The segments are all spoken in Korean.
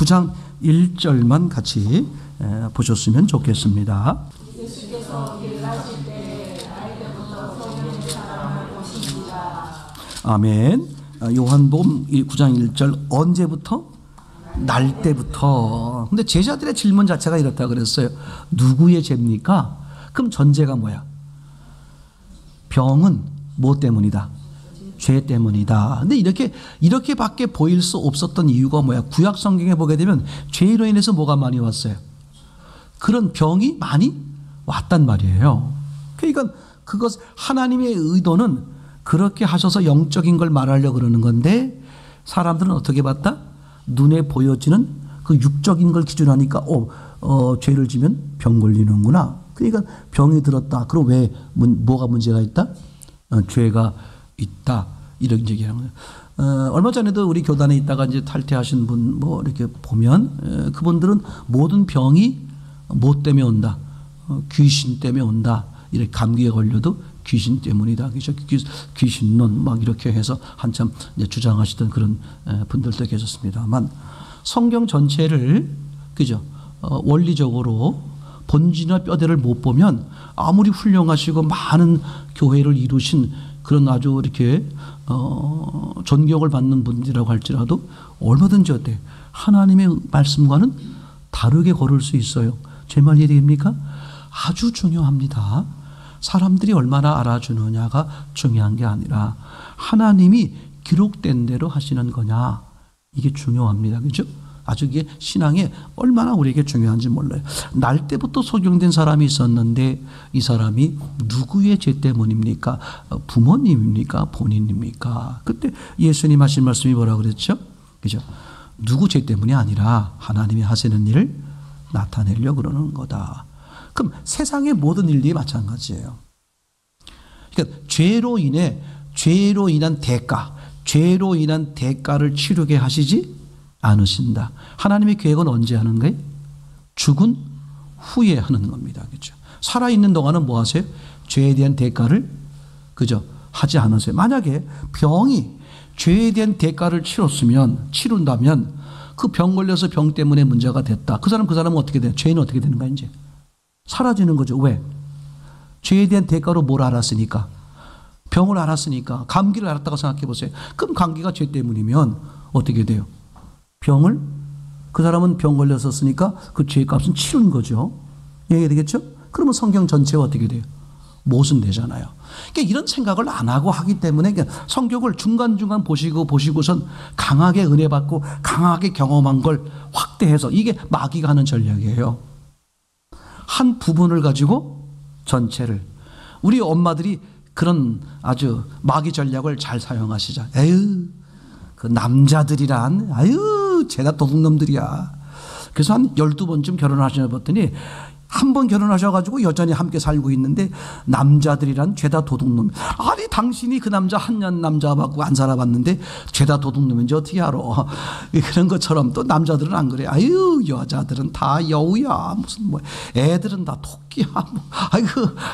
9장 1절만 같이 보셨으면 좋겠습니다. 아멘. 요한복음 9장 1절 언제부터? 날 때부터. 근데 제자들의 질문 자체가 이렇다 그랬어요. 누구의 죄입니까? 그럼 전제가 뭐야? 병은 뭐 때문이다? 죄 때문이다. 근데 이렇게밖에 보일 수 없었던 이유가 뭐야? 구약 성경에 보게 되면 죄로 인해서 뭐가 많이 왔어요? 그런 병이 많이 왔단 말이에요. 그러니까 그것 하나님의 의도는 그렇게 하셔서 영적인 걸 말하려고 그러는 건데 사람들은 어떻게 봤다? 눈에 보여지는 그 육적인 걸 기준하니까 죄를 지면 병 걸리는구나. 그러니까 병이 들었다. 그럼 왜 뭐가 문제가 있다? 죄가 있다. 이런 얘기하는 거예요. 얼마 전에도 우리 교단에 있다가 이제 탈퇴하신 분 뭐 이렇게 보면 그분들은 모든 병이 뭐 때문에 온다? 귀신 때문에 온다. 이렇게 감기에 걸려도 귀신 때문이다. 귀신론 막 이렇게 해서 한참 이제 주장하시던 그런 분들도 계셨습니다만 성경 전체를 그죠? 원리적으로 본질이나 뼈대를 못 보면 아무리 훌륭하시고 많은 교회를 이루신 그런 아주 이렇게 존경을 받는 분들이라고 할지라도 얼마든지 어때? 하나님의 말씀과는 다르게 걸을 수 있어요. 제 말 이해됩니까? 아주 중요합니다. 사람들이 얼마나 알아주느냐가 중요한 게 아니라 하나님이 기록된 대로 하시는 거냐 이게 중요합니다. 그렇죠? 아주 이게 신앙에 얼마나 우리에게 중요한지 몰라요. 날 때부터 소경된 사람이 있었는데 이 사람이 누구의 죄 때문입니까? 부모님입니까? 본인입니까? 그때 예수님 하신 말씀이 뭐라고 그랬죠? 그죠? 누구 죄 때문이 아니라 하나님이 하시는 일을 나타내려고 그러는 거다. 그럼 세상의 모든 일들이 마찬가지예요. 그러니까 죄로 인한 대가, 죄로 인한 대가를 치르게 하시지 않으신다. 하나님의 계획은 언제 하는 거예요? 죽은 후에 하는 겁니다. 그렇죠? 살아있는 동안은 뭐 하세요? 죄에 대한 대가를 그죠? 하지 않으세요. 만약에 병이 죄에 대한 대가를 치른다면 그 병 걸려서 병 때문에 문제가 됐다. 그 사람은 어떻게 돼요? 죄는 어떻게 되는 거야 이제? 사라지는 거죠. 왜? 죄에 대한 대가로 뭘 알았으니까? 병을 알았으니까. 감기를 알았다고 생각해 보세요. 그럼 감기가 죄 때문이면 어떻게 돼요? 그 사람은 병 걸렸었으니까 그 죄값은 치른 거죠. 이해가 되겠죠? 그러면 성경 전체가 어떻게 돼요? 모순되잖아요. 그러니까 이런 생각을 안 하고 하기 때문에 성경을 중간중간 보시고선 강하게 은혜 받고 강하게 경험한 걸 확대해서 이게 마귀가 하는 전략이에요. 한 부분을 가지고 전체를. 우리 엄마들이 그런 아주 마귀 전략을 잘 사용하시죠. 에휴, 그 남자들이란, 아유, 죄다 도둑놈들이야. 그래서 한 12번쯤 결혼하시나 봤더니 한 번 결혼하셔가지고 여전히 함께 살고 있는데 남자들이란 죄다 도둑놈. 아니, 당신이 그 남자 한 년 남자 받고 안 살아봤는데 죄다 도둑놈인지 어떻게 알아? 그런 것처럼 또 남자들은 안 그래. 아유, 여자들은 다 여우야. 무슨 뭐 애들은 다 토끼야. 뭐. 아이고,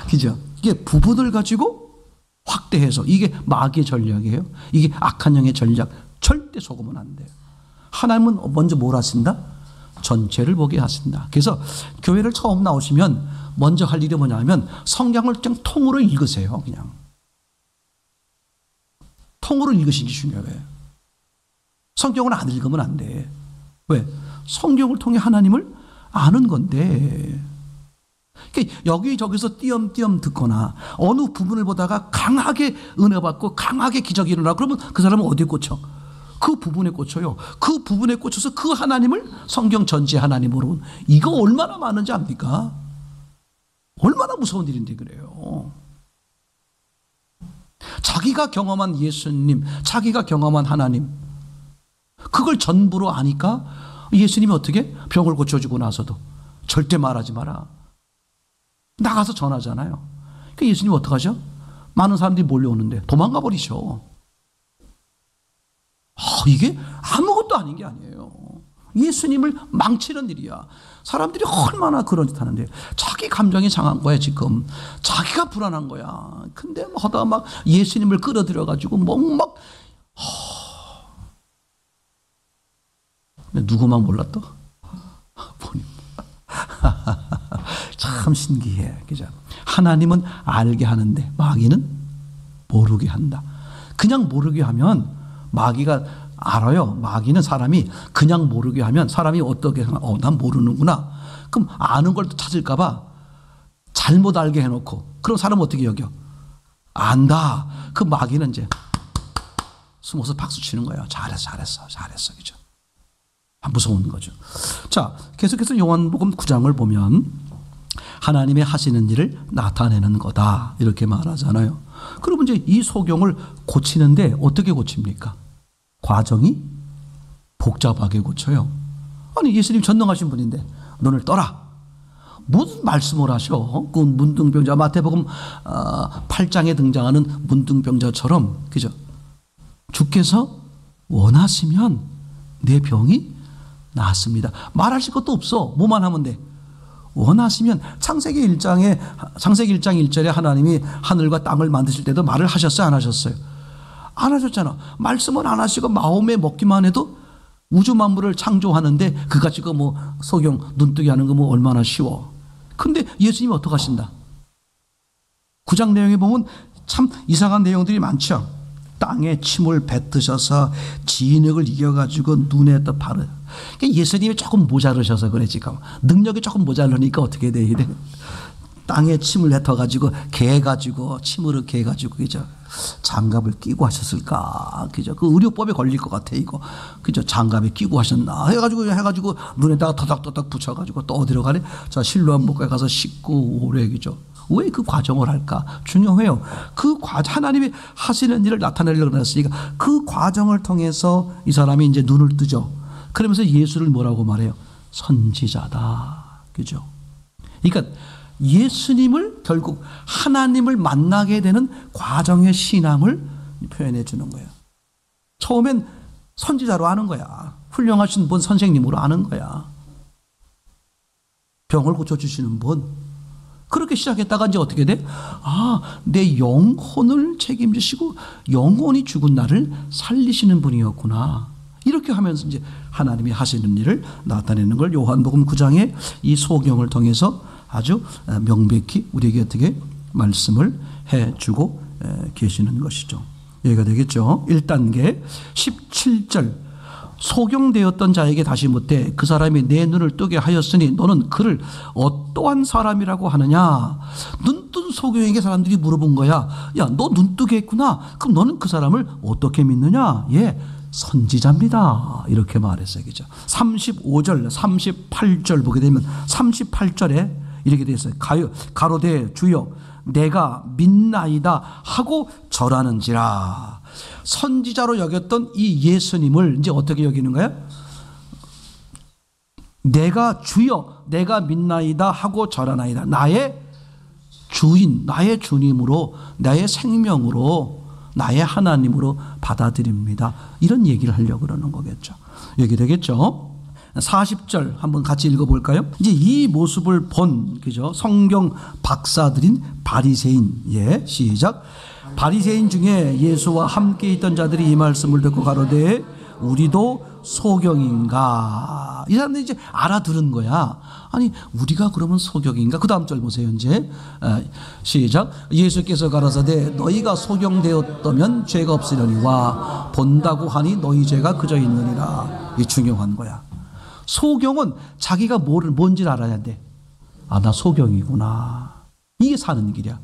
그죠? 이게 부분을 가지고 확대해서 이게 마귀의 전략이에요. 이게 악한 영의 전략. 절대 속으면 안 돼요. 하나님은 먼저 뭘 하신다? 전체를 보게 하신다. 그래서 교회를 처음 나오시면 먼저 할 일이 뭐냐면 성경을 그냥 통으로 읽으세요. 그냥 통으로 읽으시는 게 중요해요. 성경을 안 읽으면 안 돼. 왜? 성경을 통해 하나님을 아는 건데. 그러니까 여기저기서 띄엄띄엄 듣거나 어느 부분을 보다가 강하게 은혜 받고 강하게 기적이 일어나 그러면 그 사람은 어디에 꽂혀? 그 부분에 꽂혀요. 그 부분에 꽂혀서 그 하나님을 성경 전체 하나님으로. 이거 얼마나 많은지 압니까? 얼마나 무서운 일인데 그래요. 자기가 경험한 예수님, 자기가 경험한 하나님, 그걸 전부로 아니까 예수님이 어떻게? 병을 고쳐주고 나서도 절대 말하지 마라. 나가서 전하잖아요. 그러니까 예수님 어떡하죠? 많은 사람들이 몰려오는데 도망가 버리셔. 이게 아무것도 아닌 게 아니에요. 예수님을 망치는 일이야. 사람들이 얼마나 그런 짓 하는데 자기 감정이 상한 거야 지금. 자기가 불안한 거야. 근데 하다가 막 예수님을 끌어들여가지고 누구만 몰랐다? 본인. 참 신기해. 그죠? 하나님은 알게 하는데 마귀는 모르게 한다. 그냥 모르게 하면 마귀가 알아요. 마귀는 사람이 그냥 모르게 하면 사람이 어떻게 난 모르는구나. 그럼 아는 걸 찾을까 봐 잘못 알게 해놓고 그럼 사람은 어떻게 여겨? 안다. 그 마귀는 이제 숨어서 박수 치는 거예요. 잘했어. 그죠? 무서운 거죠. 자, 계속해서 요한복음 9장을 보면 하나님의 하시는 일을 나타내는 거다. 이렇게 말하잖아요. 그러면 이제 이 소경을 고치는데 어떻게 고칩니까? 과정이 복잡하게 고쳐요. 아니, 예수님 전능하신 분인데 눈을 떠라. 무슨 말씀을 하셔? 그 문둥병자, 마태복음 8장에 등장하는 문둥병자처럼, 그죠? 주께서 원하시면 내 병이 낫습니다. 말하실 것도 없어. 뭐만 하면 돼. 원하시면 창세기 1장 1절에 하나님이 하늘과 땅을 만드실 때도 말을 하셨어요? 안 하셨어요? 안 하셨잖아. 말씀을 안 하시고 마음에 먹기만 해도 우주 만물을 창조하는데 그같이 뭐 소경 눈뜨게 하는 거 뭐 얼마나 쉬워. 근데 예수님이 어떻게 하신다? 9장 내용에 보면 참 이상한 내용들이 많죠. 땅에 침을 뱉으셔서 진흙을 이겨가지고 눈에 또 바르. 예수님이 조금 모자르셔서 그래 지금. 능력이 조금 모자르니까 어떻게 돼 이래. 땅에 침을 뱉어가지고 개가지고 침으로 개가지고 그죠. 장갑을 끼고 하셨을까 그죠. 그 의료법에 걸릴 것 같아 이거 그죠. 장갑에 끼고 하셨나 해가지고 눈에다가 터닥터닥 붙여가지고 또 어디로 가래. 자 실로암 목에 가서 씻고 오래 그죠. 왜 그 과정을 할까? 중요해요. 그 하나님이 하시는 일을 나타내려고 했으니까 그 과정을 통해서 이 사람이 이제 눈을 뜨죠. 그러면서 예수를 뭐라고 말해요? 선지자다. 그죠? 그러니까 예수님을 결국 하나님을 만나게 되는 과정의 신앙을 표현해 주는 거예요. 처음엔 선지자로 아는 거야. 훌륭하신 분 선생님으로 아는 거야. 병을 고쳐주시는 분. 그렇게 시작했다가 이제 어떻게 돼? 내 영혼을 책임지시고 영혼이 죽은 나를 살리시는 분이었구나. 이렇게 하면서 이제 하나님이 하시는 일을 나타내는 걸 요한복음 9장의 이 소경을 통해서 아주 명백히 우리에게 어떻게 말씀을 해주고 계시는 것이죠. 여기가 되겠죠. 1단계 17절 소경되었던 자에게 다시 묻되 그 사람이 내 눈을 뜨게 하였으니 너는 그를 어떠한 사람이라고 하느냐. 눈뜬 소경에게 사람들이 물어본 거야. 야, 너 눈뜨게 했구나. 그럼 너는 그 사람을 어떻게 믿느냐. 예, 선지자입니다. 이렇게 말했어요. 그죠? 35절 38절 보게 되면 38절에 이렇게 되어 있어요. 가로되 주여 내가 믿나이다 하고 절하는지라. 선지자로 여겼던 이 예수님을 이제 어떻게 여기는 거야? 내가 주여 내가 믿나이다 하고 절하나이다. 나의 주인 나의 주님으로 나의 생명으로 나의 하나님으로 받아들입니다. 이런 얘기를 하려고 그러는 거겠죠. 여기 되겠죠. 40절 한번 같이 읽어볼까요? 이제 이 모습을 본 그죠? 성경 박사들인 바리새인. 예, 시작. 바리새인 중에 예수와 함께 있던 자들이 이 말씀을 듣고 가로되 우리도 소경인가. 이 사람들이 이제 알아들은 거야. 아니 우리가 그러면 소경인가. 그 다음 절 보세요. 이제 시작. 예수께서 가라사대 너희가 소경되었다면 죄가 없으려니와 본다고 하니 너희 죄가 그저 있느니라. 이 중요한 거야. 소경은 자기가 뭔지를 알아야 돼. 나 소경이구나. 이게 사는 길이야.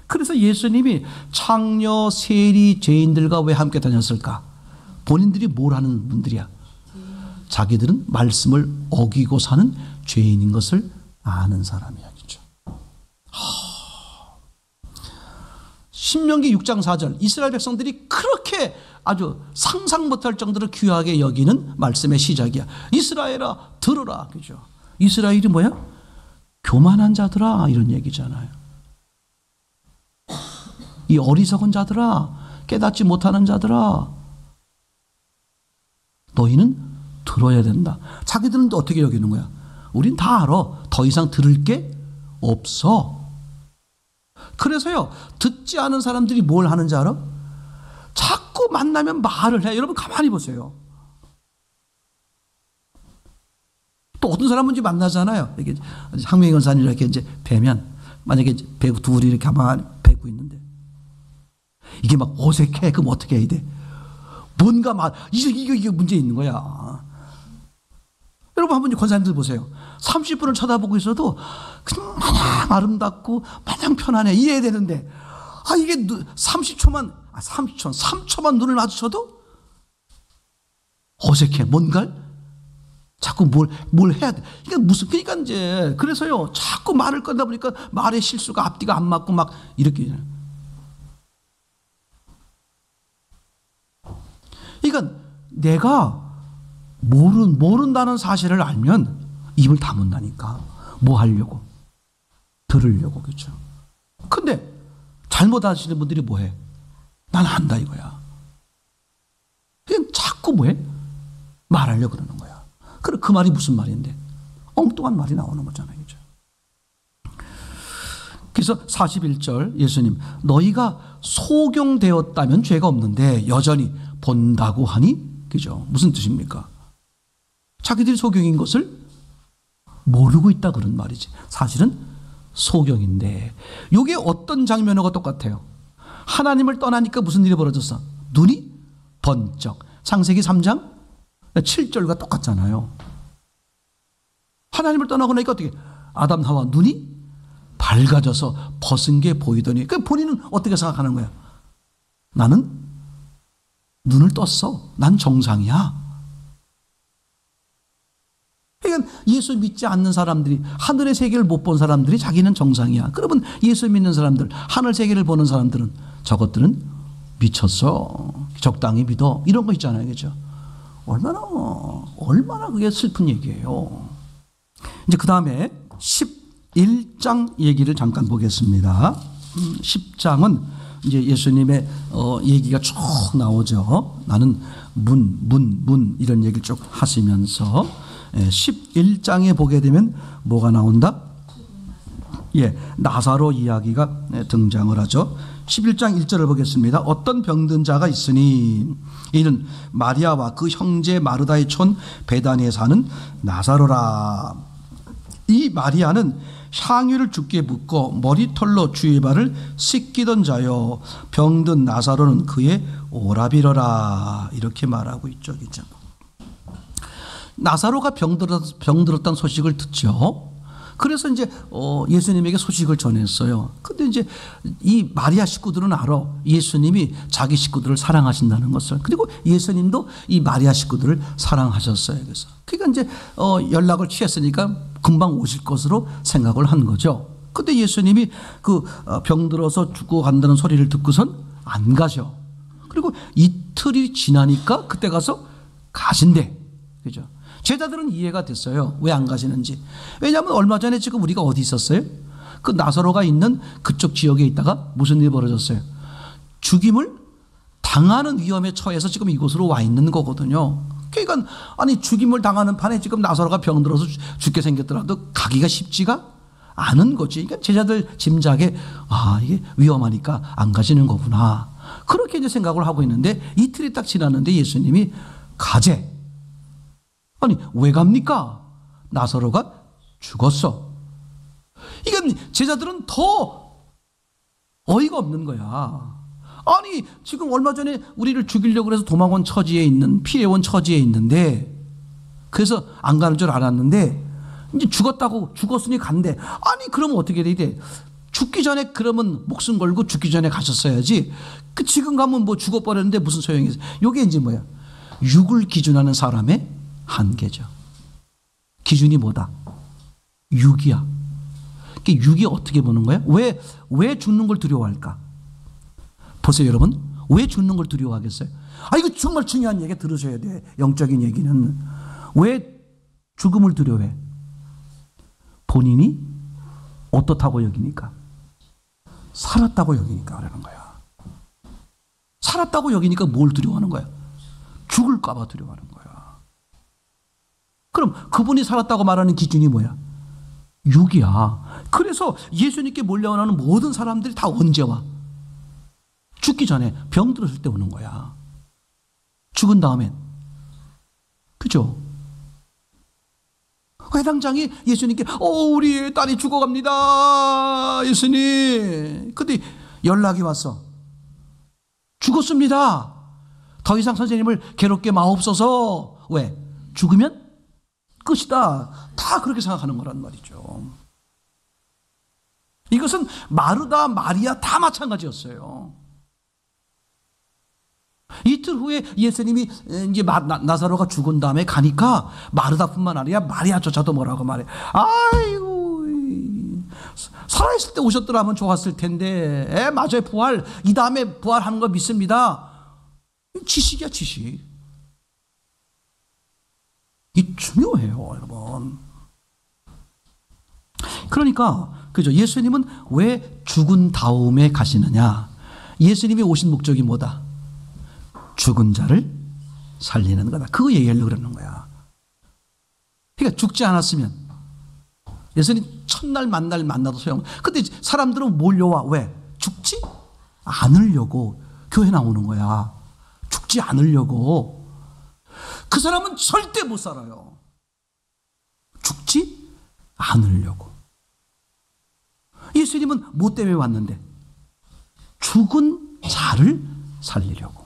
그래서 예수님이 창녀, 세리, 죄인들과 왜 함께 다녔을까? 본인들이 뭘 하는 분들이야? 자기들은 말씀을 어기고 사는 죄인인 것을 아는 사람이야. 그렇죠? 신명기 6장 4절 이스라엘 백성들이 그렇게 아주 상상 못할 정도로 귀하게 여기는 말씀의 시작이야. 이스라엘아 들어라. 그죠? 이스라엘이 뭐야? 교만한 자들아 이런 얘기잖아요. 이 어리석은 자들아 깨닫지 못하는 자들아 너희는 들어야 된다. 자기들은 어떻게 여기는 거야? 우린 다 알아. 더 이상 들을 게 없어. 그래서요 듣지 않은 사람들이 뭘 하는지 알아? 자꾸 만나면 말을 해. 여러분 가만히 보세요. 또 어떤 사람은 이제 만나잖아요. 이렇게 항명희 권사님 이렇게 이제 뵈면, 만약에 배구 둘이 이렇게 가만히 뵈고 있는데 이게 막 어색해. 그럼 어떻게 해야 돼? 뭔가 막 이게 문제 있는 거야. 여러분 한번 권사님들 보세요. 30분을 쳐다보고 있어도 그냥 마냥 아름답고 마냥 편안해. 이래야 되는데 이게 3초만 눈을 마주쳐도 어색해. 뭔가 자꾸 뭘 해야 돼. 그러니까 이제 그래서요. 자꾸 말을 꺼다 보니까 말의 실수가 앞뒤가 안 맞고 막 이렇게. 그러니까 내가 모른다는 사실을 알면 입을 다문다니까. 뭐 하려고? 들으려고. 그렇죠? 근데 잘못 하시는 분들이 뭐해? 난 안다 이거야. 그냥 자꾸 뭐해? 말하려고 그러는 거야. 그래, 그 말이 무슨 말인데? 엉뚱한 말이 나오는 거잖아요. 그렇죠? 그래서 41절 예수님, 너희가 소경되었다면 죄가 없는데 여전히 본다고 하니? 그죠? 무슨 뜻입니까? 자기들이 소경인 것을 모르고 있다 그런 말이지. 사실은 소경인데 이게 어떤 장면하고 똑같아요. 하나님을 떠나니까 무슨 일이 벌어졌어? 눈이 번쩍. 창세기 3장 7절과 똑같잖아요. 하나님을 떠나고 나니까 어떻게? 아담 하와 눈이 밝아져서 벗은 게 보이더니 그 본인은 어떻게 생각하는 거야? 나는 눈을 떴어. 난 정상이야. 그러니까 예수 믿지 않는 사람들이, 하늘의 세계를 못 본 사람들이 자기는 정상이야. 그러면 예수 믿는 사람들, 하늘 세계를 보는 사람들은 저것들은 미쳤어. 적당히 믿어. 이런 거 있잖아요. 그렇죠? 얼마나 그게 슬픈 얘기예요. 이제 그 다음에 11장 얘기를 잠깐 보겠습니다. 10장은 이제 예수님의 얘기가 쭉 나오죠. 나는 문 이런 얘기를 쭉 하시면서 11장에 보게 되면 뭐가 나온다? 나사로 이야기가 등장을 하죠. 11장 1절을 보겠습니다. 어떤 병든 자가 있으니 이는 마리아와 그 형제 마르다의 촌 베다니에 사는 나사로라. 이 마리아는 향유를 주께 붓고 머리털로 주의 발을 씻기던 자요, 병든 나사로는 그의 오라비러라. 이렇게 말하고 있죠. 그죠? 나사로가 병들었다는 소식을 듣죠. 그래서 이제 예수님에게 소식을 전했어요. 근데 이제 이 마리아 식구들은 알아. 예수님이 자기 식구들을 사랑하신다는 것을. 그리고 예수님도 이 마리아 식구들을 사랑하셨어요. 그래서 그러니까 이제 연락을 취했으니까 금방 오실 것으로 생각을 한 거죠. 근데 예수님이 그 병들어서 죽고 간다는 소리를 듣고선 안 가셔. 그리고 이틀이 지나니까 그때 가서 가신대. 그죠? 제자들은 이해가 됐어요. 왜 안 가시는지. 왜냐하면 얼마 전에 지금 우리가 어디 있었어요? 그 나사로가 있는 그쪽 지역에 있다가 무슨 일이 벌어졌어요? 죽임을 당하는 위험에 처해서 지금 이곳으로 와 있는 거거든요. 그러니까 아니 죽임을 당하는 판에 지금 나사로가 병들어서 죽게 생겼더라도 가기가 쉽지가 않은 거지. 그러니까 제자들 짐작에 이게 위험하니까 안 가시는 거구나. 그렇게 이제 생각을 하고 있는데 이틀이 딱 지났는데 예수님이 가재. 아니 왜 갑니까? 나사로가 죽었어. 이건 제자들은 더 어이가 없는 거야. 아니 지금 얼마 전에 우리를 죽이려고 해서 도망온 처지에 있는, 피해온 처지에 있는데, 그래서 안 가는 줄 알았는데 이제 죽었으니 간대. 아니 그러면 어떻게 돼? 죽기 전에 그러면 목숨 걸고 죽기 전에 가셨어야지. 그 지금 가면 뭐 죽어버렸는데 무슨 소용이 있어. 이게 이제 뭐야? 육을 기준하는 사람의 한계죠. 기준이 뭐다? 육이야. 육이 어떻게 보는 거야? 왜 죽는 걸 두려워할까? 보세요, 여러분. 왜 죽는 걸 두려워하겠어요? 이거 정말 중요한 얘기 들으셔야 돼. 영적인 얘기는. 왜 죽음을 두려워해? 본인이 어떻다고 여기니까? 살았다고 여기니까 그러는 거야. 살았다고 여기니까 뭘 두려워하는 거야? 죽을까 봐 두려워하는 거야. 그럼 그분이 살았다고 말하는 기준이 뭐야? 육이야. 그래서 예수님께 몰려오는 모든 사람들이 다 언제 와? 죽기 전에 병들었을 때 오는 거야. 죽은 다음엔. 그죠? 회당장이 예수님께 우리 딸이 죽어갑니다 예수님. 근데 연락이 왔어. 죽었습니다. 더 이상 선생님을 괴롭게 마옵소서. 왜? 죽으면 끝이다. 다 그렇게 생각하는 거란 말이죠. 이것은 마르다 마리아 다 마찬가지였어요. 이틀 후에 예수님이 이제 나사로가 죽은 다음에 가니까 마르다뿐만 아니라 마리아조차도 뭐라고 말해. 아이고, 살아있을 때 오셨더라면 좋았을 텐데. 맞아요, 부활. 이 다음에 부활하는 거 믿습니다. 지식이야, 지식. 이 중요해요, 여러분. 그러니까 그죠? 예수님은 왜 죽은 다음에 가시느냐? 예수님이 오신 목적이 뭐다? 죽은 자를 살리는 거다. 그거 얘기하려고 그러는 거야. 그러니까 죽지 않았으면 예수님 첫날 만나도 소용. 근데 사람들은 몰려와. 왜? 죽지 않으려고 교회 나오는 거야. 죽지 않으려고. 그 사람은 절대 못 살아요. 죽지 않으려고. 예수님은 뭐 때문에 왔는데? 죽은 자를 살리려고.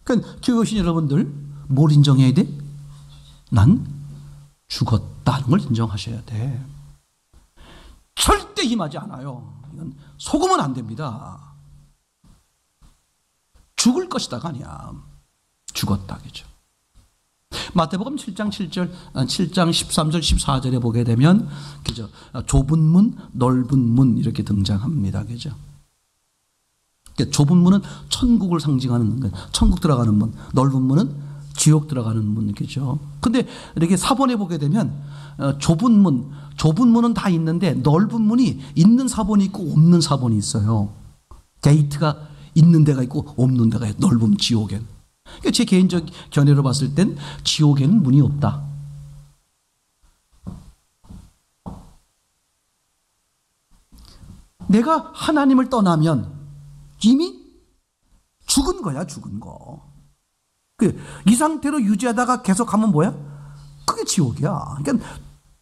그러니까 교회 오신 여러분들 뭘 인정해야 돼? 난 죽었다는 걸 인정하셔야 돼. 절대 임하지 않아요. 이건 속으면 안 됩니다. 죽을 것이다가 아니야. 죽었다, 그죠? 마태복음 7장 7절, 7장 13절, 14절에 보게 되면, 그죠? 좁은 문, 넓은 문 이렇게 등장합니다, 그죠? 좁은 문은 천국을 상징하는 문, 천국 들어가는 문, 넓은 문은 지옥 들어가는 문, 그죠? 근데 이렇게 사본에 보게 되면 좁은 문은 다 있는데 넓은 문이 있는 사본이 있고 없는 사본이 있어요. 게이트가 있는 데가 있고 없는 데가 있고, 넓은 지옥엔. 그러니까 제 개인적 견해로 봤을 땐 지옥에는 문이 없다. 내가 하나님을 떠나면 이미 죽은 거야, 죽은 거. 이 상태로 유지하다가 계속 가면 뭐야? 그게 지옥이야. 그러니까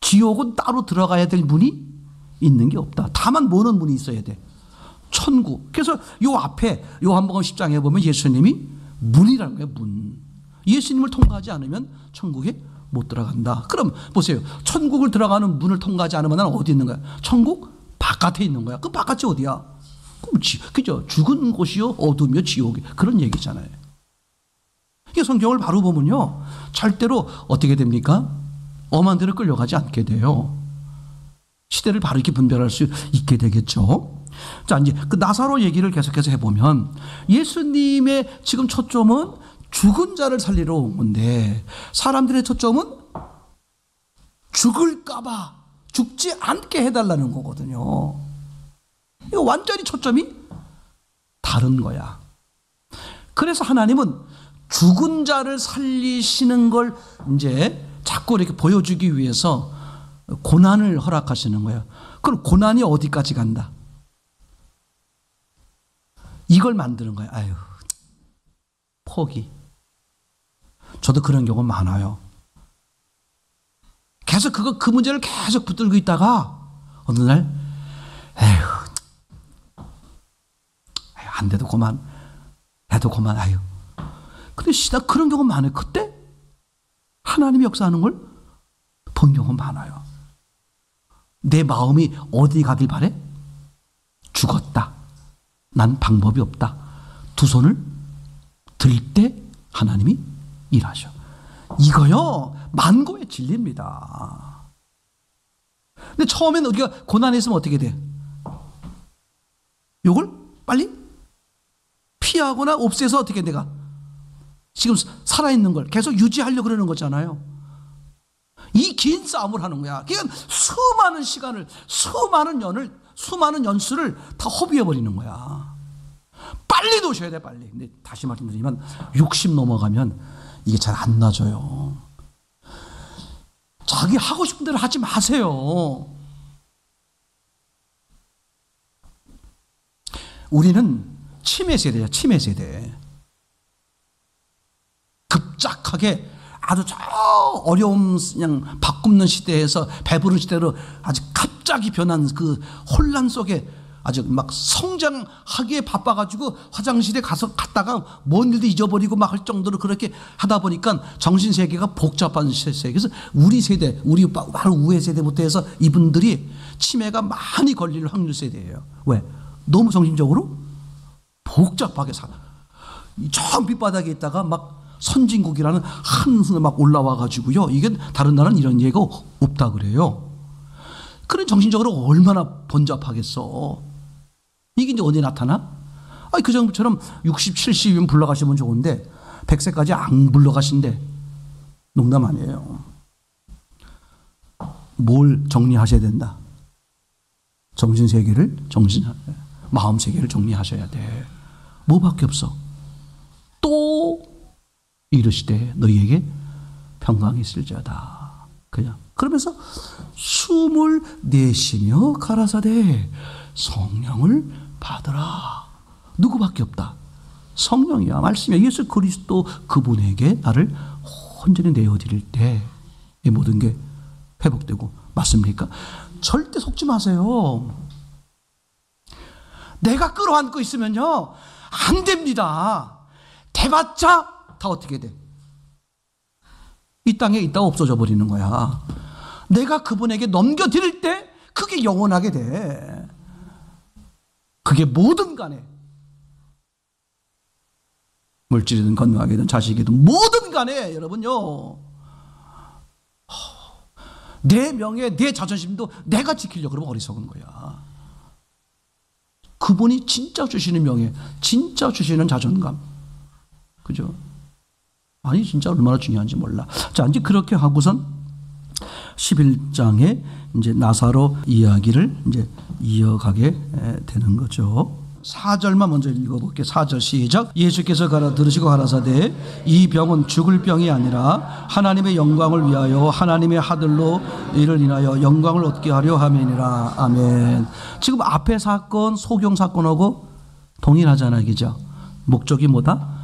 지옥은 따로 들어가야 될 문이 있는 게 없다. 다만 뭐는 문이 있어야 돼? 천국. 그래서 요 앞에 요한복음 10장에 보면 예수님이 문이라는 거예요, 문. 예수님을 통과하지 않으면 천국에 못 들어간다. 그럼 보세요. 천국을 들어가는 문을 통과하지 않으면 나는 어디 있는 거야? 천국 바깥에 있는 거야. 그 바깥이 어디야? 그죠? 죽은 곳이요, 어둠이요, 지옥이. 그런 얘기잖아요. 이 성경을 바로 보면요, 절대로 어떻게 됩니까? 엄한 데로 끌려가지 않게 돼요. 시대를 바로 이렇게 분별할 수 있게 되겠죠. 자, 이제 그 나사로 얘기를 계속해서 해보면 예수님의 지금 초점은 죽은 자를 살리러 온 건데 사람들의 초점은 죽을까봐 죽지 않게 해달라는 거거든요. 이거 완전히 초점이 다른 거야. 그래서 하나님은 죽은 자를 살리시는 걸 이제 자꾸 이렇게 보여주기 위해서 고난을 허락하시는 거예요. 그럼 고난이 어디까지 간다? 이걸 만드는 거예요. 아유, 포기. 저도 그런 경우 많아요. 계속 그 문제를 계속 붙들고 있다가 어느 날, 에휴, 안 돼도 그만, 해도 그만, 아유. 근데 나 그런 경우 많아요. 그때 하나님이 역사하는 걸 본 경우 많아요. 내 마음이 어디 가길 바래? 죽었다. 난 방법이 없다. 두 손을 들 때 하나님이 일하셔. 이거요, 만고의 진리입니다. 근데 처음에는 우리가 고난에 있으면 어떻게 돼? 이걸 빨리 피하거나 없애서 어떻게 내가 지금 살아있는 걸 계속 유지하려고 그러는 거잖아요. 이 긴 싸움을 하는 거야. 그러니까 수많은 시간을, 수많은 연수를 다 허비해버리는 거야. 빨리 도셔야 돼, 빨리. 근데 다시 말씀드리면 60 넘어가면 이게 잘 안 놔져요. 자기 하고 싶은 대로 하지 마세요. 우리는 치매 세대야, 치매 세대. 급작하게 아주 저 어려움 그냥 밥 굶는 시대에서 배부른 시대로 아주 갑자기 변한 그 혼란 속에 아주 막 성장하기에 바빠가지고 화장실에 갔다가 뭔 일도 잊어버리고 막 할 정도로 그렇게 하다 보니까 정신세계가 복잡한 세계. 그래서 우리 세대, 우리 바로 우회 세대부터 해서 이분들이 치매가 많이 걸릴 확률 세대예요. 왜? 너무 정신적으로 복잡하게 저 밑바닥에 있다가 막 선진국이라는 한순에 막 올라와가지고요. 이게 다른 나라는 이런 예가 없다 그래요. 그래 정신적으로 얼마나 번잡하겠어. 이게 이제 언제 나타나? 아니, 그 정도처럼 60, 70이면 불러가시면 좋은데 100세까지 안 불러가신대. 농담 아니에요. 뭘 정리하셔야 된다? 정신세계를, 마음세계를 정리하셔야 돼. 뭐밖에 없어. 또 이르시되 너희에게 평강이 있을지어다. 그냥 그러면서 숨을 내쉬며 가라사대 성령을 받으라. 누구밖에 없다. 성령이야. 말씀이야. 예수 그리스도 그분에게 나를 온전히 내어드릴 때 이 모든 게 회복되고. 맞습니까? 절대 속지 마세요. 내가 끌어안고 있으면요 안 됩니다. 대봤자 다 어떻게 돼? 이 땅에 있다가 없어져 버리는 거야. 내가 그분에게 넘겨드릴 때 그게 영원하게 돼. 그게 뭐든 간에 물질이든 건강이든 자식이든 뭐든 간에 여러분요 내 명예, 내 자존심도 내가 지키려고 그러면 어리석은 거야. 그분이 진짜 주시는 명예, 진짜 주시는 자존감, 그죠? 아니 진짜 얼마나 중요한지 몰라. 자, 이제 그렇게 하고선 11장에 이제 나사로 이야기를 이제 이어가게 되는 거죠. 4절만 먼저 읽어볼게요. 4절 시작. 예수께서 들으시고 가라사대 이 병은 죽을 병이 아니라 하나님의 영광을 위하여 하나님의 아들로 이를 인하여 영광을 얻게 하려 함이니라. 아멘. 지금 앞에 사건 소경 사건하고 동일하잖아요. 그죠? 목적이 뭐다?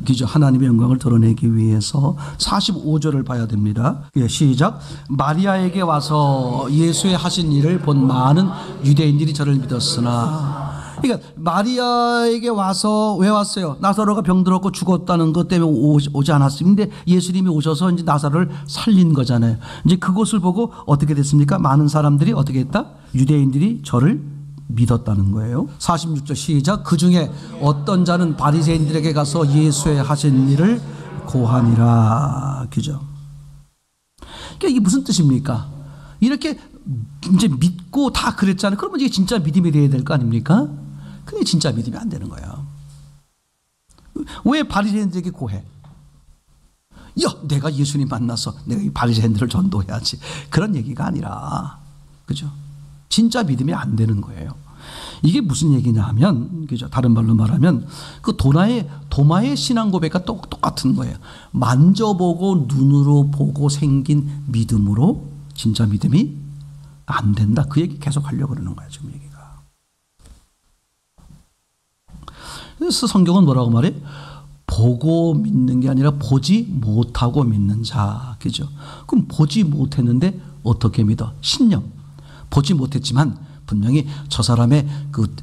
그죠? 하나님의 영광을 드러내기 위해서 45절을 봐야 됩니다. 예, 시작. 마리아에게 와서 예수의 하신 일을 본 많은 유대인들이 저를 믿었으나. 그러니까 마리아에게 와서 왜 왔어요? 나사로가 병들었고 죽었다는 것 때문에 오지 않았어요. 근데 예수님이 오셔서 이제 나사로를 살린 거잖아요. 이제 그것을 보고 어떻게 됐습니까? 많은 사람들이 어떻게 했다? 유대인들이 저를 믿었다는 거예요. 46절 시작. 그 중에 어떤 자는 바리새인들에게 가서 예수의 하신 일을 고하니라. 그죠? 그러니까 이게 무슨 뜻입니까? 이렇게 이제 믿고 다 그랬잖아요. 그러면 이게 진짜 믿음이 돼야 될 거 아닙니까? 근데 진짜 믿음이 안 되는 거야. 왜 바리새인들에게 고해? 야, 내가 예수님 만나서 내가 이 바리새인들을 전도해야지. 그런 얘기가 아니라, 그죠? 진짜 믿음이 안 되는 거예요. 이게 무슨 얘기냐 하면, 그죠? 다른 말로 말하면, 그 도마의 신앙 고백과 똑같은 거예요. 만져보고 눈으로 보고 생긴 믿음으로 진짜 믿음이 안 된다. 그 얘기 계속 하려고 그러는 거예요, 지금 얘기가. 그래서 성경은 뭐라고 말해? 보고 믿는 게 아니라 보지 못하고 믿는 자. 그죠? 그럼 보지 못했는데 어떻게 믿어? 신념. 보지 못했지만 분명히 저 사람의 그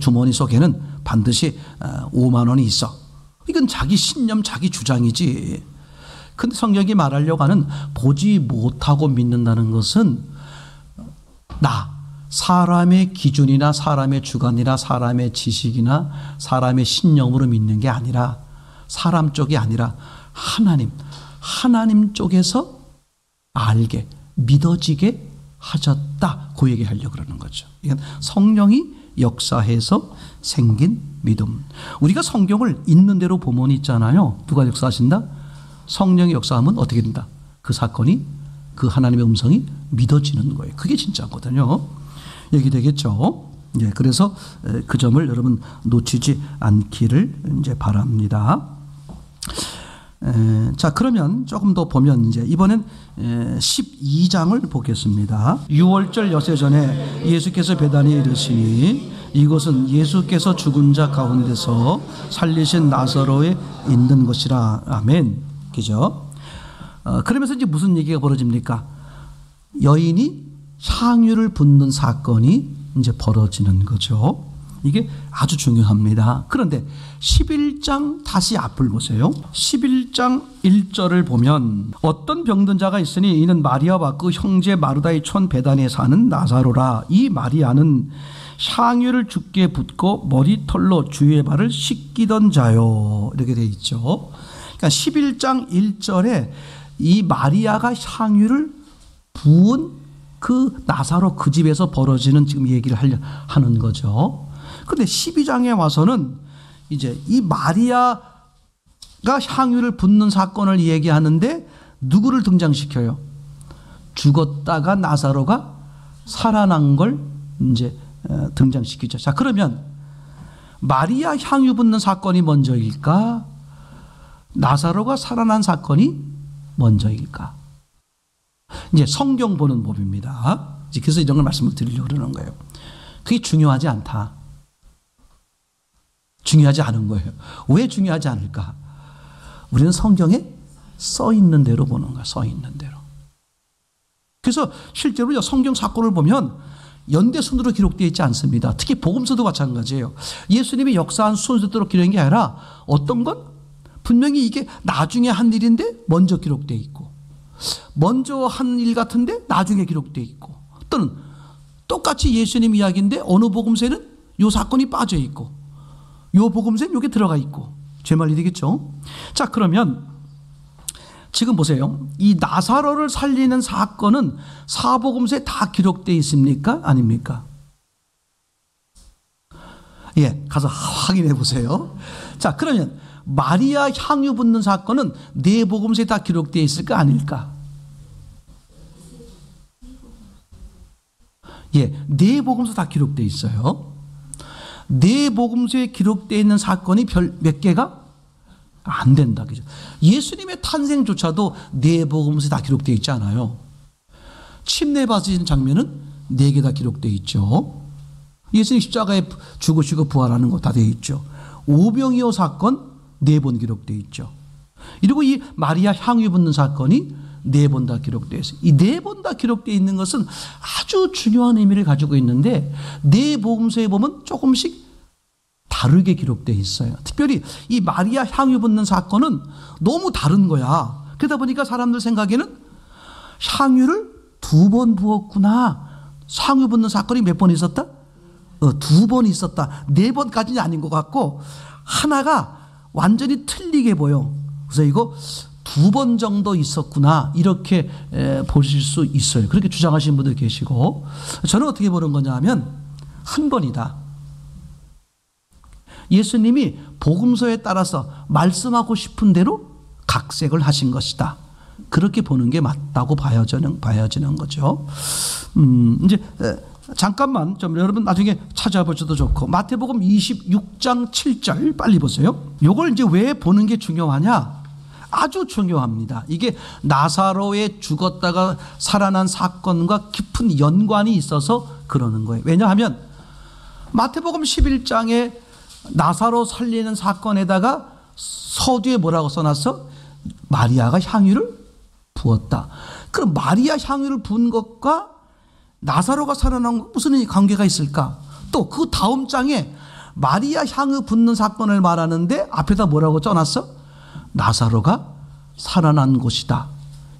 주머니 속에는 반드시 5만 원이 있어. 이건 자기 신념, 자기 주장이지. 근데 성경이 말하려고 하는 보지 못하고 믿는다는 것은 사람의 기준이나 사람의 주관이나 사람의 지식이나 사람의 신념으로 믿는 게 아니라 사람 쪽이 아니라 하나님 쪽에서 알게 믿어지게 하셨다. 그 얘기 하려고 그러는 거죠. 이건 성령이 역사해서 생긴 믿음. 우리가 성경을 있는 대로 보면 있잖아요. 누가 역사하신다? 성령이 역사하면 어떻게 된다? 그 사건이, 그 하나님의 음성이 믿어지는 거예요. 그게 진짜거든요. 얘기되겠죠? 예, 그래서 그 점을 여러분 놓치지 않기를 이제 바랍니다. 자, 그러면 조금 더 보면 이제 이번엔 12장을 보겠습니다. 유월절 여세 전에 예수께서 베다니에 이르시니 이곳은 예수께서 죽은 자 가운데서 살리신 나사로에 있는 것이라. 아멘. 그죠? 그러면서 이제 무슨 얘기가 벌어집니까? 여인이 향유를 붓는 사건이 이제 벌어지는 거죠. 이게 아주 중요합니다. 그런데 11장 다시 앞을 보세요. 11장 1절을 보면 어떤 병든 자가 있으니 이는 마리아와 그 형제 마르다의 촌 베다니에 사는 나사로라. 이 마리아는 향유를 주께 붓고 머리털로 주의 발을 씻기던 자요. 이렇게 되어 있죠. 그러니까 11장 1절에 이 마리아가 향유를 부은 그 나사로 그 집에서 벌어지는 지금 얘기를 하는 거죠. 그런데 12장에 와서는 이제 이 마리아가 향유를 붓는 사건을 얘기하는데 누구를 등장시켜요? 죽었다가 나사로가 살아난 걸 이제 등장시키죠. 자, 그러면 마리아 향유 붓는 사건이 먼저일까? 나사로가 살아난 사건이 먼저일까? 이제 성경 보는 법입니다. 그래서 이런 걸 말씀을 드리려고 그러는 거예요. 그게 중요하지 않다. 중요하지 않은 거예요. 왜 중요하지 않을까? 우리는 성경에 써 있는 대로 보는 거야. 써 있는 대로. 그래서 실제로 성경 사건을 보면 연대 순으로 기록되어 있지 않습니다. 특히 복음서도 마찬가지예요. 예수님이 역사한 순서대로 기록한 게 아니라 어떤 건 분명히 이게 나중에 한 일인데 먼저 기록되어 있고, 먼저 한 일 같은데 나중에 기록되어 있고, 또는 똑같이 예수님 이야기인데 어느 복음서에는 이 사건이 빠져 있고, 이 복음서에는 이게 들어가 있고, 제 말이 되겠죠? 자, 그러면 지금 보세요. 이 나사로를 살리는 사건은 사복음서에 다 기록되어 있습니까? 아닙니까? 예, 가서 확인해 보세요. 자, 그러면 마리아 향유 붓는 사건은 네 복음서에 다 기록되어 있을까? 아닐까? 예, 네 복음서 다 기록되어 있어요. 네 복음서에 기록되어 있는 사건이 몇 개가 안 된다. 그죠? 예수님의 탄생조차도 네 복음서에 다 기록되어 있지 않아요. 침례 받으신 장면은 네 개 다 기록되어 있죠. 예수님 십자가에 죽으시고 부활하는 거 다 되어 있죠. 오병이어 사건 4번 기록되어 있죠. 그리고 이 마리아 향유 붓는 사건이 4번 다 기록되어 있어요. 이 4번 다 기록되어 있는 것은 아주 중요한 의미를 가지고 있는데 네 복음서에 보면 조금씩 다르게 기록되어 있어요. 특별히 이 마리아 향유 붓는 사건은 너무 다른 거야. 그러다 보니까 사람들 생각에는 향유를 2번 부었구나. 향유 붓는 사건이 몇 번 있었다? 2번 있었다. 4번까지는 아닌 것 같고 하나가 완전히 틀리게 보여. 그래서 이거 2번 정도 있었구나 이렇게 보실 수 있어요. 그렇게 주장하시는 분들 계시고, 저는 어떻게 보는 거냐 하면 한 번이다. 예수님이 복음서에 따라서 말씀하고 싶은 대로 각색을 하신 것이다. 그렇게 보는 게 맞다고 봐야지는 거죠. 이제 잠깐만 좀 여러분 나중에 찾아보셔도 좋고, 마태복음 26장 7절 빨리 보세요. 이걸 이제 왜 보는 게 중요하냐? 아주 중요합니다. 이게 나사로의 죽었다가 살아난 사건과 깊은 연관이 있어서 그러는 거예요. 왜냐하면 마태복음 11장에 나사로 살리는 사건에다가 서두에 뭐라고 써놨어? 마리아가 향유를 부었다. 그럼 마리아 향유를 부은 것과 나사로가 살아난 것 무슨 관계가 있을까? 또 그 다음 장에 마리아 향유 붓는 사건을 말하는데 앞에다 뭐라고 써놨어? 나사로가 살아난 곳이다.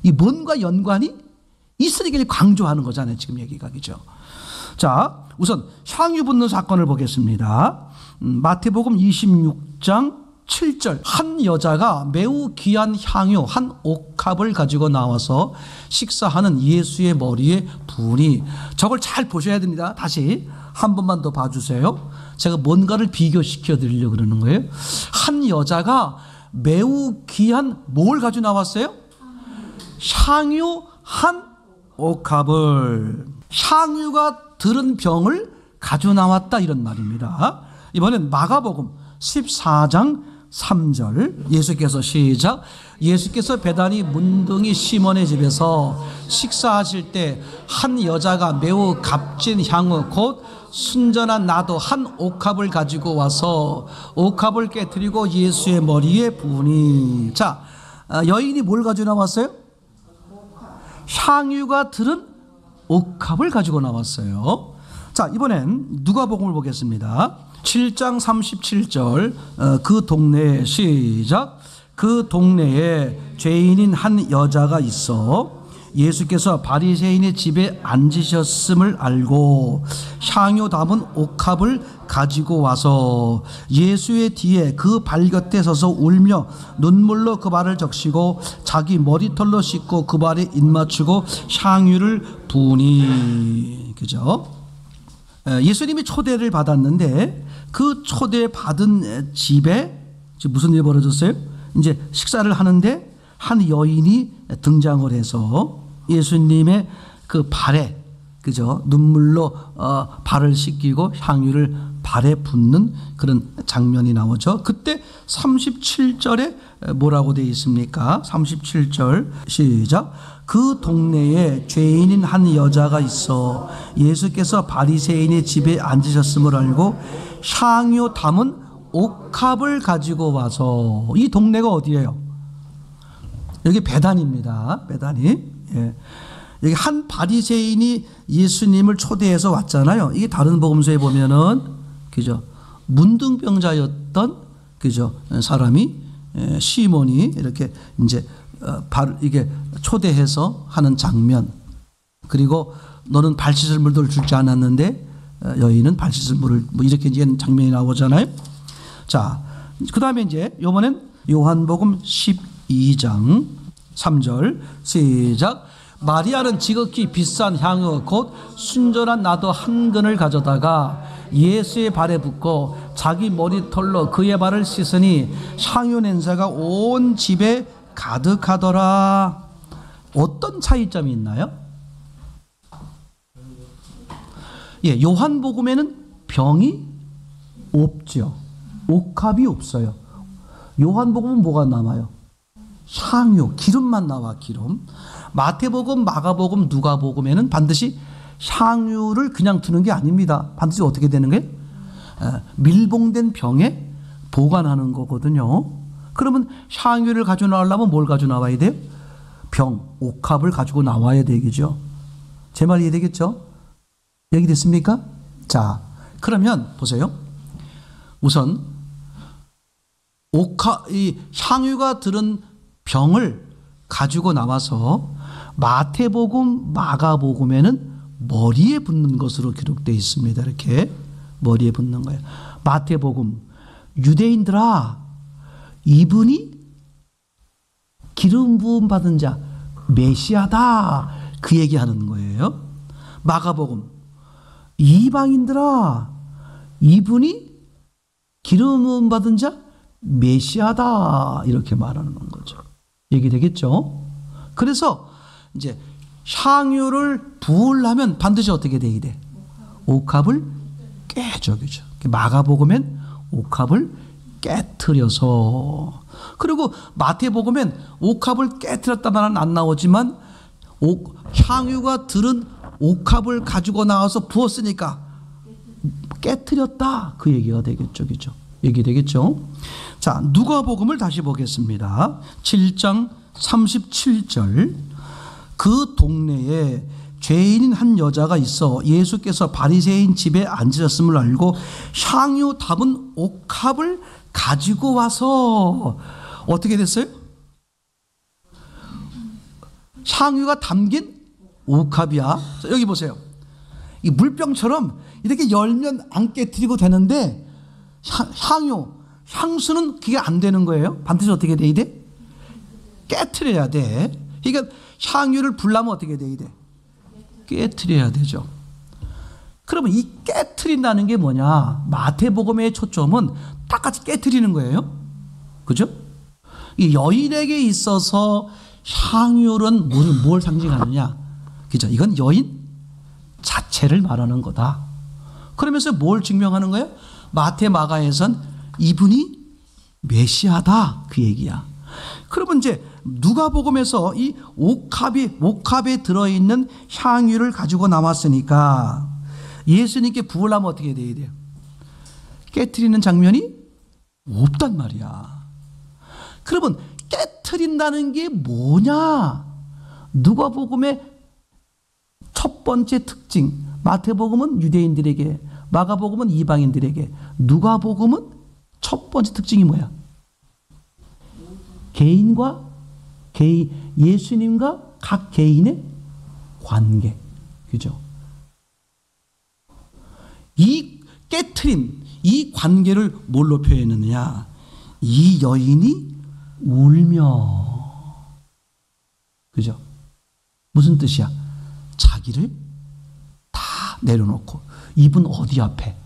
이 뭔가 연관이 있으리길 강조하는 거잖아요. 지금 얘기가. 그죠? 자, 우선 향유 붓는 사건을 보겠습니다. 마태복음 26장 7절. 한 여자가 매우 귀한 향유 한 옥합을 가지고 나와서 식사하는 예수의 머리에 부으니, 저걸 잘 보셔야 됩니다. 다시 한 번만 더 봐주세요. 제가 뭔가를 비교시켜 드리려고 그러는 거예요. 한 여자가 매우 귀한 뭘 가지고 나왔어요? 향유 한 옥합을, 향유가 들은 병을 가지고 나왔다 이런 말입니다. 이번엔 마가복음 14장 3절 예수께서 시작. 예수께서 베다니 문둥이 시몬의 집에서 식사하실 때 한 여자가 매우 값진 향후 곧 순전한 나도 한 옥합을 가지고 와서 옥합을 깨뜨리고 예수의 머리에 부으니. 자, 여인이 뭘 가지고 나왔어요? 향유가 들은 옥합을 가지고 나왔어요. 자, 이번엔 누가복음을 보겠습니다. 7장 37절 그 동네에 시작. 그 동네에 죄인인 한 여자가 있어 예수께서 바리새인의 집에 앉으셨음을 알고 향유 담은 옥합을 가지고 와서 예수의 뒤에 그 발 곁에 서서 울며 눈물로 그 발을 적시고 자기 머리털로 씻고 그 발에 입맞추고 향유를 부으니. 그죠? 예수님이 초대를 받았는데 그 초대 받은 집에 무슨 일이 벌어졌어요? 이제 식사를 하는데 한 여인이 등장을 해서 예수님의 그 발에, 그죠? 눈물로 발을 씻기고 향유를 발에 붓는 그런 장면이 나오죠. 그때 37절에 뭐라고 되어 있습니까? 37절 시작. 그 동네에 죄인인 한 여자가 있어 예수께서 바리새인의 집에 앉으셨음을 알고 향유 담은 옥합을 가지고 와서. 이 동네가 어디예요? 여기 베단입니다. 베단이. 예. 여기 한 바리새인이 예수님을 초대해서 왔잖아요. 이게 다른 복음서에 보면은, 그죠? 문둥병자였던, 그죠? 사람이, 시몬이 이렇게 이제 이게 초대해서 하는 장면. 그리고 너는 발 씻을 물도 주지 않았는데 여인은 발 씻을 물을, 뭐 이렇게 이제 장면이 나오잖아요. 자, 그 다음에 이제 요번엔 요한복음 12장 3절 시작. 마리아는 지극히 비싼 향유 곧 순전한 나도 한 근을 가져다가 예수의 발에 붓고 자기 머리털로 그의 발을 씻으니 향유 냄새가 온 집에 가득하더라. 어떤 차이점이 있나요? 예, 요한복음에는 병이 없죠. 옥합이 없어요. 요한복음은 뭐가 남아요? 향유, 기름만 나와, 기름. 마태복음, 마가복음, 누가복음에는 반드시 향유를 그냥 두는 게 아닙니다. 반드시 어떻게 되는 게? 밀봉된 병에 보관하는 거거든요. 그러면 향유를 가지고 나오려면 뭘 가지고 나와야 돼요? 병, 옥합을 가지고 나와야 되겠죠. 제 말 이해되겠죠? 얘기됐습니까? 자, 그러면 보세요. 우선 이 향유가 들은 병을 가지고 나와서 마태복음, 마가복음에는 머리에 붓는 것으로 기록되어 있습니다. 이렇게 머리에 붓는 거예요. 마태복음, 유대인들아, 이분이 기름 부음 받은 자 메시아다, 그 얘기하는 거예요. 마가복음, 이방인들아, 이분이 기름 부음 받은 자 메시아다, 이렇게 말하는 거죠. 얘기되겠죠? 그래서 이제 향유를 부으려면 반드시 어떻게 돼야 돼? 옥합을 깨죠. 그죠? 마가복음엔 옥합을 깨트려서. 그리고 마태복음엔 옥합을 깨트렸다 말은 안 나오지만 향유가 들은 옥합을 가지고 나와서 부었으니까 깨트렸다, 그 얘기가 되겠죠. 그죠? 얘기 되겠죠? 자, 누가복음을 다시 보겠습니다. 7장 37절. 그 동네에 죄인인 한 여자가 있어 예수께서 바리새인 집에 앉으셨음을 알고 향유 담은 옥합을 가지고 와서. 어떻게 됐어요? 향유가 담긴 옥합이야. 자, 여기 보세요. 이 물병처럼 이렇게 열면 안 깨트리고 되는데 향수는 그게 안 되는 거예요. 반드시 어떻게 돼야 돼? 깨트려야 돼. 그러니까 향유를 불려면 어떻게 돼야 돼? 깨트려야 되죠. 그러면 이 깨트린다는 게 뭐냐? 마태복음의 초점은 똑같이 깨트리는 거예요. 그죠? 이 여인에게 있어서 향유는 뭘 상징하느냐? 그죠? 이건 여인 자체를 말하는 거다. 그러면서 뭘 증명하는 거예요? 마태, 마가에선 이분이 메시아다 그 얘기야. 그러면 이제 누가복음에서 이 옥합에 들어있는 향유를 가지고 나왔으니까 예수님께 부으려면 어떻게 돼야 돼요? 깨트리는 장면이 없단 말이야. 그러면 깨트린다는 게 뭐냐? 누가복음의 첫 번째 특징, 마태복음은 유대인들에게, 마가복음은 이방인들에게, 누가복음은 첫 번째 특징이 뭐야? 예수님과 각 개인의 관계. 그죠? 이 깨트림, 이 관계를 뭘로 표현했느냐? 이 여인이 울며. 그죠? 무슨 뜻이야? 자기를 다 내려놓고. 입은 어디 앞에?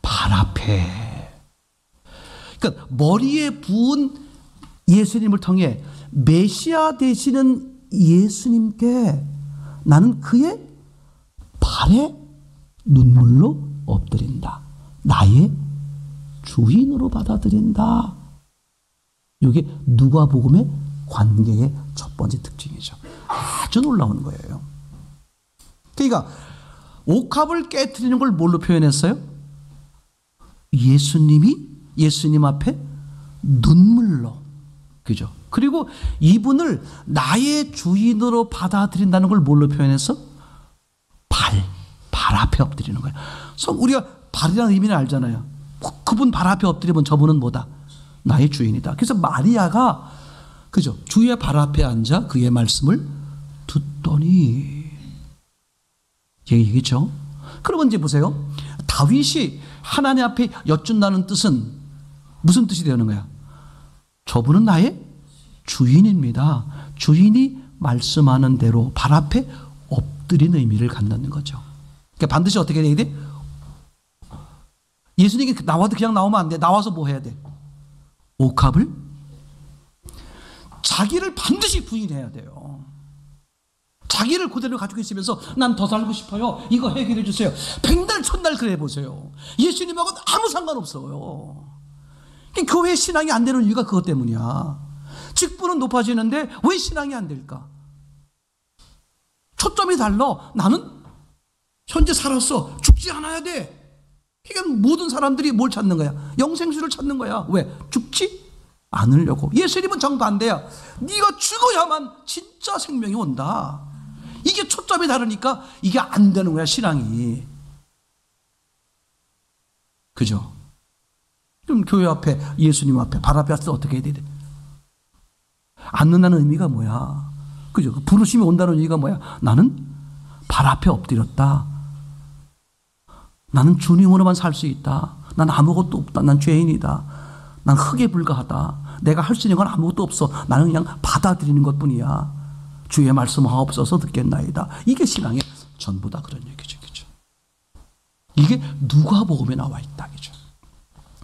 발 앞에. 그러니까 머리에 부은 예수님을 통해 메시아 되시는 예수님께 나는 그의 발에 눈물로 엎드린다. 나의 주인으로 받아들인다. 이게 누가복음의 관계의 첫 번째 특징이죠. 아주 놀라운 거예요. 그러니까 옥합을 깨트리는 걸 뭘로 표현했어요? 예수님 앞에 눈물로. 그죠? 그리고 이분을 나의 주인으로 받아들인다는 걸 뭘로 표현했어? 발 앞에 엎드리는 거예요. 우리가 발이라는 의미는 알잖아요. 그분 발 앞에 엎드리면 저분은 뭐다? 나의 주인이다. 그래서 마리아가 그죠? 주의 발 앞에 앉아 그의 말씀을 듣더니 얘기죠. 그러면 이제 보세요. 다윗이 하나님 앞에 여쭌다는 뜻은 무슨 뜻이 되는 거야? 저분은 나의 주인입니다. 주인이 말씀하는 대로 발 앞에 엎드린 의미를 갖는 거죠. 그러니까 반드시 어떻게 돼야 돼? 예수님이 나와도 그냥 나오면 안 돼. 나와서 뭐 해야 돼? 옥합을 자기를 반드시 부인해야 돼요. 자기를 그대로 가지고 있으면서 난 더 살고 싶어요. 이거 해결해 주세요. 백날 천날 그래 보세요. 예수님하고는 아무 상관없어요. 교회 신앙이 안 되는 이유가 그것 때문이야. 직분은 높아지는데 왜 신앙이 안 될까? 초점이 달라. 나는 현재 살았어. 죽지 않아야 돼. 그러니까 모든 사람들이 뭘 찾는 거야? 영생수를 찾는 거야. 왜? 죽지 않으려고. 예수님은 정반대야. 네가 죽어야만 진짜 생명이 온다. 이게 초점이 다르니까 이게 안 되는 거야, 신앙이. 그죠? 그럼 교회 앞에, 예수님 앞에, 발 앞에 왔을 때 어떻게 해야 돼? 앉는다는 의미가 뭐야? 그죠? 부르심이 온다는 의미가 뭐야? 나는 발 앞에 엎드렸다. 나는 주님으로만 살 수 있다. 난 아무것도 없다. 난 죄인이다. 난 흙에 불과하다. 내가 할 수 있는 건 아무것도 없어. 나는 그냥 받아들이는 것뿐이야. 주의 말씀 하옵소서 듣겠나이다. 이게 신앙의 전부다. 그런 얘기죠. 그죠? 이게 누가복음에 나와 있다. 그죠?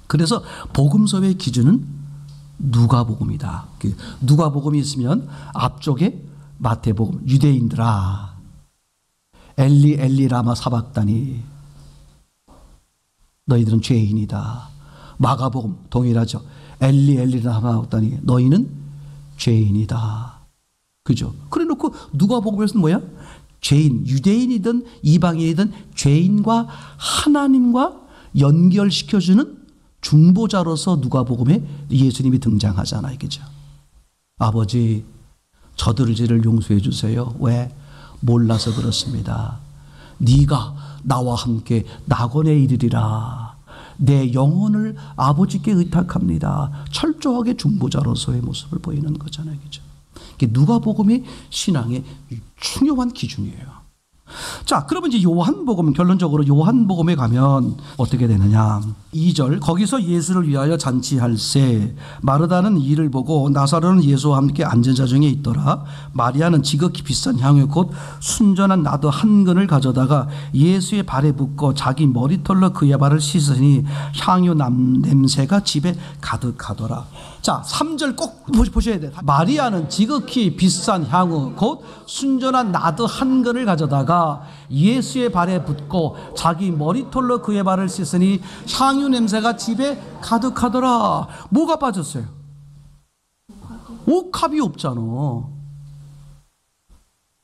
그래서 복음서의 기준은 누가복음이다. 누가복음이 있으면 앞쪽에 마태복음, 유대인들아 엘리 엘리 라마 사박다니 너희들은 죄인이다. 마가복음 동일하죠. 엘리 엘리 라마 사박다니 너희는 죄인이다. 그죠? 그래 놓고 누가복음에서는 뭐야? 죄인, 유대인이든 이방인이든 죄인과 하나님과 연결시켜주는 중보자로서 누가복음에 예수님이 등장하잖아요. 그죠? 아버지, 저들을 죄를 용서해 주세요. 왜? 몰라서 그렇습니다. 네가 나와 함께 낙원에 이르리라. 내 영혼을 아버지께 의탁합니다. 철저하게 중보자로서의 모습을 보이는 거잖아요. 그죠? 누가복음이 신앙의 중요한 기준이에요. 자, 그러면 이제 요한복음, 결론적으로 요한복음에 가면 어떻게 되느냐. 2절, 거기서 예수를 위하여 잔치할세. 마르다는 이를 보고 나사로는 예수와 함께 앉은 자 중에 있더라. 마리아는 지극히 비싼 향유 곧 순전한 나도 한 근을 가져다가 예수의 발에 붓고 자기 머리털로 그의 발을 씻으니 향유 냄새가 집에 가득하더라. 자, 자, 3절 꼭 보셔야 돼요. 마리아는 지극히 비싼 향후 곧 순전한 나드 한 근을 가져다가 예수의 발에 붓고 자기 머리털로 그의 발을 씻으니 향유 냄새가 집에 가득하더라. 뭐가 빠졌어요? 옥합이 없잖아.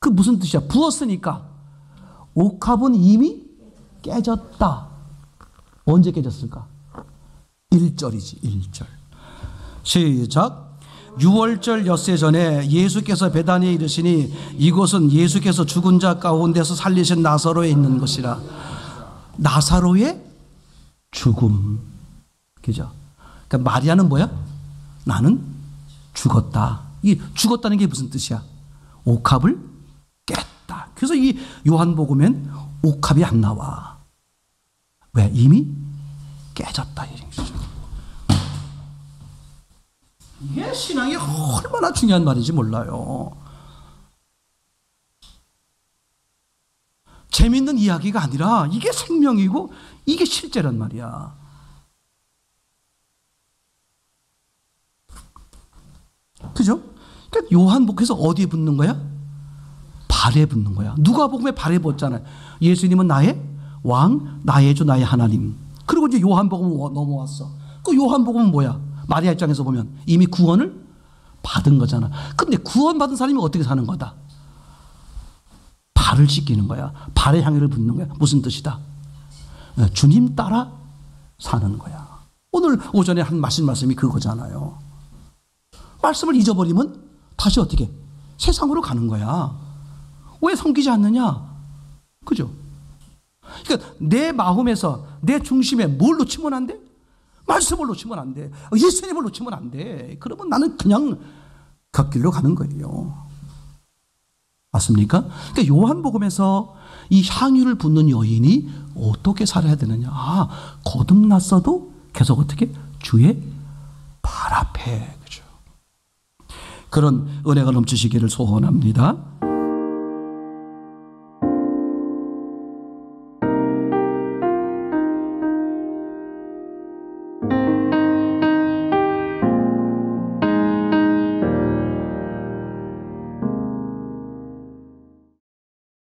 그 무슨 뜻이야? 부었으니까 옥합은 이미 깨졌다. 언제 깨졌을까? 1절이지 1절. 시작. 6월절 엿새 전에 예수께서 베다니에 이르시니 이곳은 예수께서 죽은 자 가운데서 살리신 나사로에 있는 것이라. 나사로의 죽음. 그죠? 그러니까 마리아는 뭐야? 나는 죽었다. 이 죽었다는 게 무슨 뜻이야? 옥합을 깼다. 그래서 이 요한복음엔 옥합이 안 나와. 왜? 이미 깨졌다. 이게 신앙이 얼마나 중요한 말인지 몰라요. 재밌는 이야기가 아니라 이게 생명이고 이게 실제란 말이야. 그죠? 그러니까 요한복음에서 어디에 붙는 거야? 발에 붙는 거야. 누가복음에 발에 붙잖아요. 예수님은 나의 왕, 나의 주, 나의 하나님. 그리고 이제 요한복음은 넘어왔어. 그 요한복음은 뭐야? 마리아 입장에서 보면 이미 구원을 받은 거잖아. 근데 구원받은 사람이 어떻게 사는 거다? 발을 씻기는 거야. 발에 향유를 붓는 거야. 무슨 뜻이다? 주님 따라 사는 거야. 오늘 오전에 한 말씀이 그거잖아요. 말씀을 잊어버리면 다시 어떻게? 세상으로 가는 거야. 왜 섬기지 않느냐? 그죠? 그러니까 내 마음에서 내 중심에 뭘 놓치면 안 돼? 말씀을 놓치면 안 돼. 예수님을 놓치면 안 돼. 그러면 나는 그냥 갓길로 가는 거예요. 맞습니까? 그러니까 요한복음에서 이 향유를 붓는 여인이 어떻게 살아야 되느냐? 거듭났어도 계속 어떻게? 주의 발 앞에. 그죠? 그런 은혜가 넘치시기를 소원합니다.